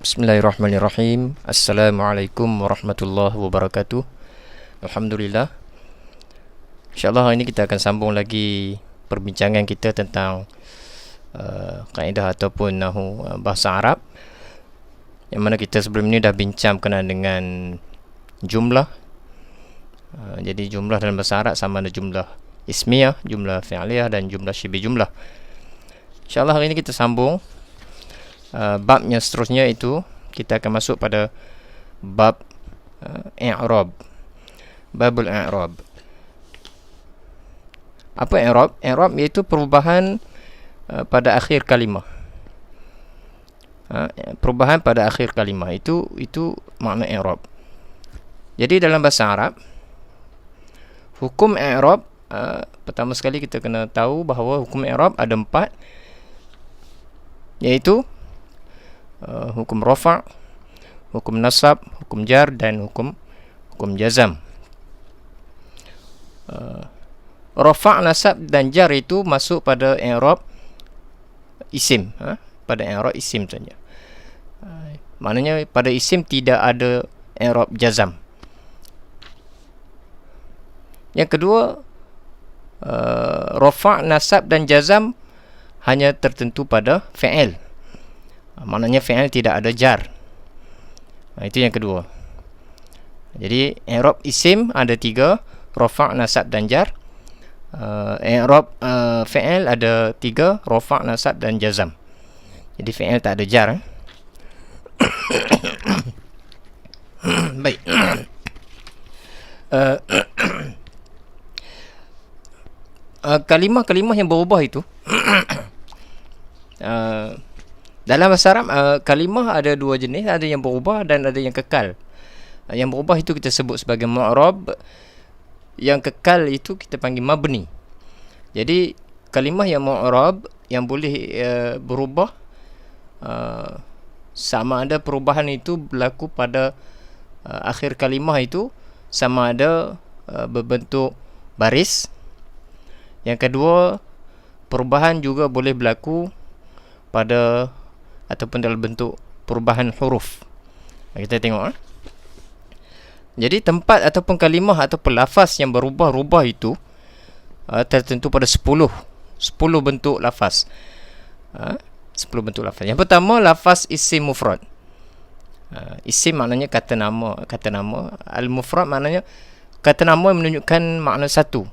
Bismillahirrahmanirrahim. Assalamualaikum warahmatullahi wabarakatuh. Alhamdulillah. InsyaAllah hari ini kita akan sambung lagi perbincangan kita tentang kaedah ataupun nahu bahasa Arab, yang mana kita sebelum ini dah bincang berkenaan dengan jumlah. Jadi jumlah dalam bahasa Arab sama ada jumlah ismiyah, jumlah fi'liyah dan jumlah syibih jumlah. InsyaAllah hari ini kita sambung bab yang seterusnya, itu kita akan masuk pada bab i'rab. Babul i'rab. Apa i'rab? I'rab iaitu perubahan pada akhir kalimah. Perubahan pada akhir kalimah itu makna i'rab. Jadi dalam bahasa Arab, hukum i'rab, pertama sekali kita kena tahu bahawa hukum i'rab ada 4, iaitu hukum rafa', hukum nasab, hukum jar dan hukum jazam. Rafa', nasab dan jar itu masuk pada i'rab isim, pada i'rab isim saja. Maknanya pada isim tidak ada i'rab jazam. Yang kedua, rafa', nasab dan jazam hanya tertentu pada fi'il. Maknanya fi'il tidak ada jar. Itu yang kedua. Jadi i'rab isim ada 3, rafa', nasab dan jar. I'rab fi'il ada 3, rafa', nasab dan jazam. Jadi fi'il tak ada jar. Baik. Kalimah-kalimah yang berubah itu dalam bahasa Arab, kalimah ada 2 jenis, ada yang berubah dan ada yang kekal. Yang berubah itu kita sebut sebagai mu'rab, yang kekal itu kita panggil mabni. Jadi kalimah yang mu'rab yang boleh berubah, sama ada perubahan itu berlaku pada akhir kalimah itu sama ada berbentuk baris. Yang kedua, perubahan juga boleh berlaku pada ataupun dalam bentuk perubahan huruf. Kita tengok. Jadi tempat ataupun kalimah ataupun lafaz yang berubah-ubah itu tertentu pada 10 bentuk lafaz. 10 bentuk lafaz. Yang pertama, lafaz isim mufrad. Isim maknanya kata nama. Al-mufrad maknanya kata nama yang menunjukkan makna satu.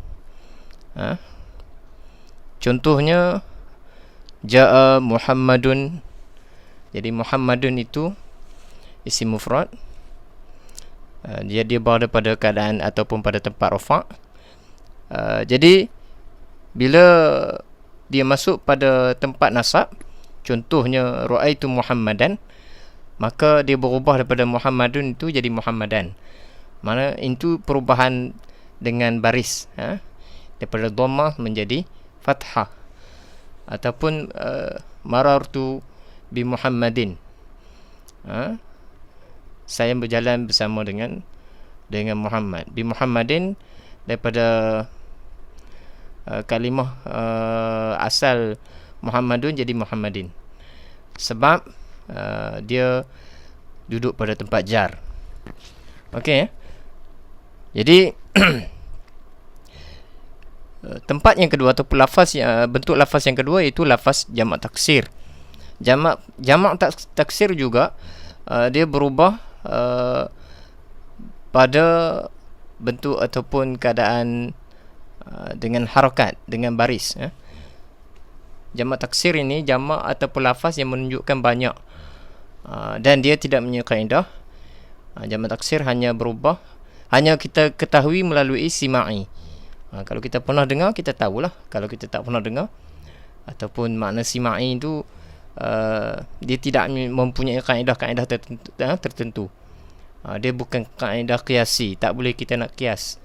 Contohnya Ja'a Muhammadun. Jadi Muhammadun itu isim mufrad. Dia berada pada keadaan ataupun pada tempat rafa'. Jadi bila dia masuk pada tempat nasab, contohnya Ra'aitu Muhammadan, maka dia berubah daripada Muhammadun itu jadi Muhammadan. Mana itu perubahan dengan baris, daripada dhammah menjadi fathah. Ataupun marartu bi Muhammadin, saya berjalan bersama dengan Muhammad. Bi Muhammadin daripada kalimah asal Muhammadun jadi Muhammadin, sebab dia duduk pada tempat jar. Okey. Jadi tempat yang kedua ataupun lafaz bentuk lafaz yang kedua iaitu lafaz jamak taksir. Jamak taksir juga dia berubah pada bentuk ataupun keadaan dengan harakat, dengan baris. Jamak taksir ini jamak ataupun lafaz yang menunjukkan banyak, dan dia tidak punya kaedah. Jamak taksir hanya berubah, hanya kita ketahui melalui sima'i. Kalau kita pernah dengar, kita tahulah. Kalau kita tak pernah dengar, ataupun makna sima'i itu dia tidak mempunyai kaedah-kaedah tertentu. Dia bukan kaedah kiasi, tak boleh kita nak kias.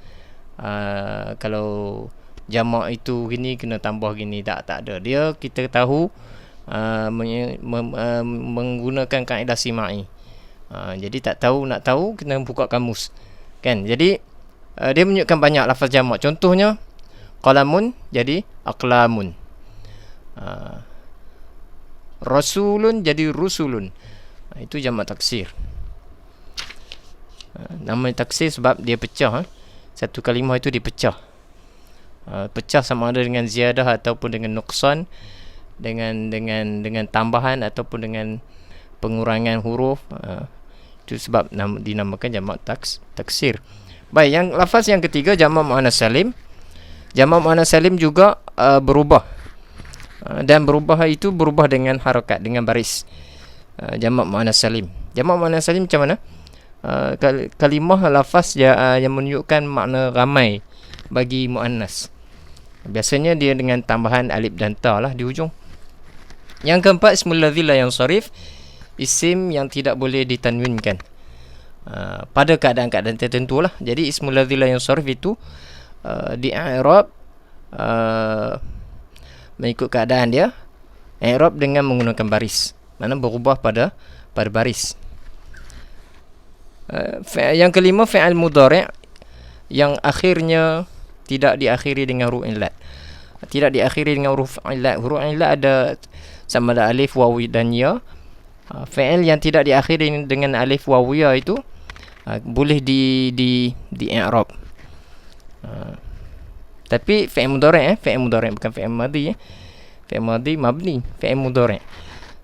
Kalau jamak itu gini, kena tambah gini, tak ada. Dia kita tahu menggunakan kaedah sima'i. Jadi nak tahu kena buka kamus, kan? Jadi dia menunjukkan banyak lafaz jamak. Contohnya qalamun jadi aqlamun, rasulun jadi rusulun. Itu jamak taksir. Nama taksir sebab dia pecah. Satu kalimah itu dipecah. Pecah sama ada dengan ziyadah ataupun dengan nuqsan, dengan tambahan ataupun dengan pengurangan huruf. Itu sebab dinamakan jamak taksir. Baik, yang lafaz yang ketiga jamak muannas salim. Jamak muannas salim juga berubah. Dan berubah itu berubah dengan harakat, dengan baris. Jamak muannas salim. Jamak muannas salim macam mana? Kalimah lafaz yang menunjukkan makna ramai bagi muannas. Biasanya dia dengan tambahan alif dan ta lah di hujung. Yang keempat, ismul ladzi la yansarif, isim yang tidak boleh ditanwinkan pada keadaan-keadaan tertentu lah. Jadi ismul ladzi la yansarif itu di i'rab mengikut keadaan dia, i'rab dengan menggunakan baris. Mana berubah pada baris. Yang kelima, fi'il mudhari' yang akhirnya tidak diakhiri dengan huruf illat. Tidak diakhiri dengan huruf illat. Huruf illat ada sama ada alif, waw dan ya. Fi'il yang tidak diakhiri dengan alif, waw, ya itu boleh di i'rab. Tapi fi'il mudhari', fi'il mudhari' bukan fi'il madhi. Fi'il madhi mabni, fi'il mudhari'.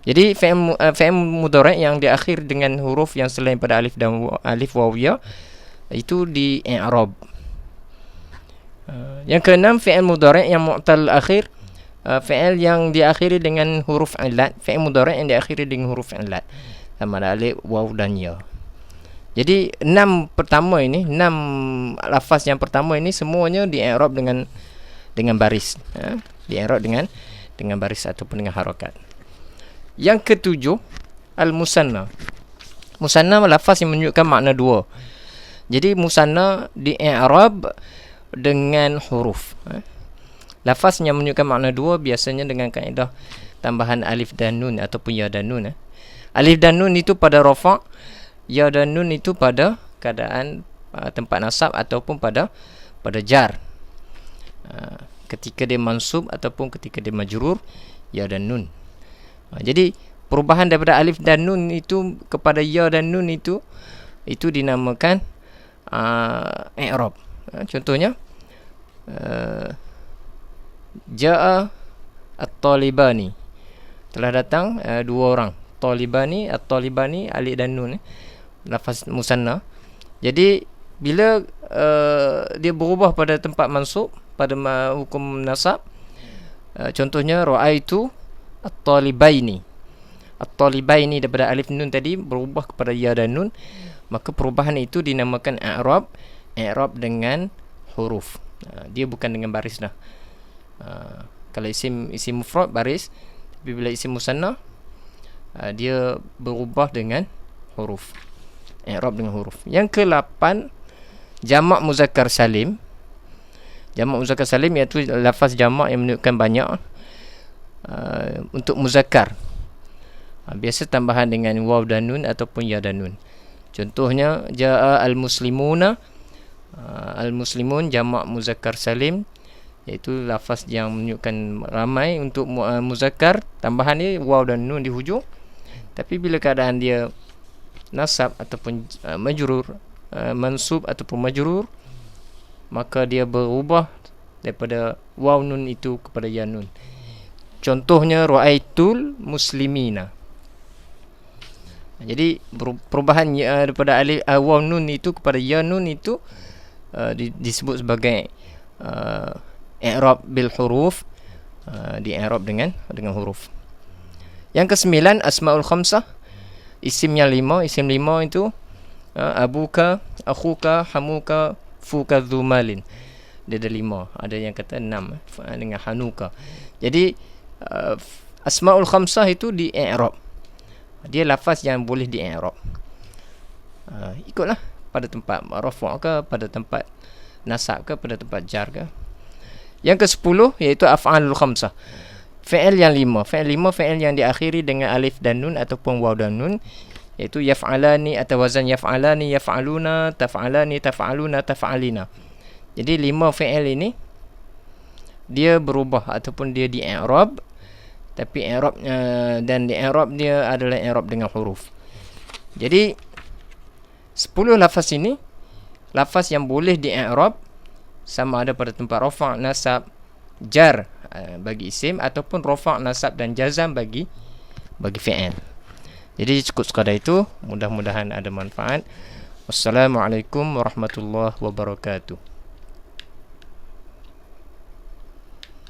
Jadi fi'il mudhari' yang diakhir dengan huruf yang selain pada alif dan alif, waw, ya itu di i'rab. Yang keenam, fi'il mudhari' yang mu'tal akhir, fi'il yang diakhiri dengan huruf illat. Fi'il mudhari' yang diakhiri dengan huruf illat sama ada alif, waw dan ya. Jadi 6 lafaz yang pertama ini semuanya di i'rab dengan baris. Di i'rab dengan baris ataupun dengan harakat. Yang ketujuh, al-musanna. Musanna lafaz yang menunjukkan makna dua. Jadi musanna di i'rab dengan huruf. Lafaz yang menunjukkan makna dua biasanya dengan kaedah tambahan alif dan nun ataupun ya dan nun. Alif dan nun itu pada rafa', ya dan nun itu pada keadaan tempat nasab ataupun pada jar. Ketika dia mansub ataupun ketika dia majrur, ya dan nun. Jadi perubahan daripada alif dan nun itu kepada ya dan nun itu dinamakan i'rab. Contohnya ja'a at-talibani, telah datang dua orang. Talibani, at-talibani, alif dan nun, lafaz musanna. Jadi bila dia berubah pada tempat mansub, pada hukum nasab, contohnya ra'aitu at-talibaini. At-talibaini daripada alif nun tadi berubah kepada ya dan nun, maka perubahan itu dinamakan i'rab dengan huruf. Dia bukan dengan baris dah. Kalau isim mufrad baris, tapi bila isim musanna dia berubah dengan huruf. I'rab dengan huruf. Yang ke-8, jamak muzakkar salim. Jamak muzakkar salim iaitu lafaz jamak yang menunjukkan banyak untuk muzakkar. Biasa tambahan dengan waw dan nun ataupun ya dan nun. Contohnya jaa al-muslimuna. Al-muslimun jamak muzakkar salim, iaitu lafaz yang menunjukkan ramai untuk muzakkar, tambahan dia waw dan nun di hujung. Tapi bila keadaan dia nasab ataupun majrur, mansub ataupun majrur, maka dia berubah daripada waw nun itu kepada ya nun. Contohnya ra'aitul muslimina. Jadi perubahan daripada alif waw nun itu kepada ya nun itu disebut sebagai i'rab bil huruf, di i'rab dengan huruf. Yang ke-9, asmaul khamsah, isim yang 5. Isim 5 itu abuka, akhuka, hamuka, fuka, dzumalin. Dia ada 5. Ada yang kata 6 dengan hanuka. Jadi asmaul khamsah itu di i'rab. Dia lafaz yang boleh di i'rab. Ikutlah pada tempat rafa' ke, pada tempat nasab ke, pada tempat jar ke. Yang ke-10 iaitu af'alul khamsah. Fi'il yang 5. Fi'il yang diakhiri dengan alif dan nun ataupun waw dan nun, iaitu yaf'alani atau wazan yaf'alani, yaf'aluna, taf'alani, taf'aluna, taf'alina. Jadi 5 fi'il ini dia berubah ataupun dia di i'rab, tapi i'rab dan di i'rab dia adalah i'rab dengan huruf. Jadi 10 lafaz ini lafaz yang boleh di-i'rab sama ada pada tempat rafa', nasab, jar bagi isim ataupun rafa', nasab dan jazam bagi fi'il. Jadi cukup sekadar itu. Mudah-mudahan ada manfaat. Wassalamualaikum warahmatullahi wabarakatuh.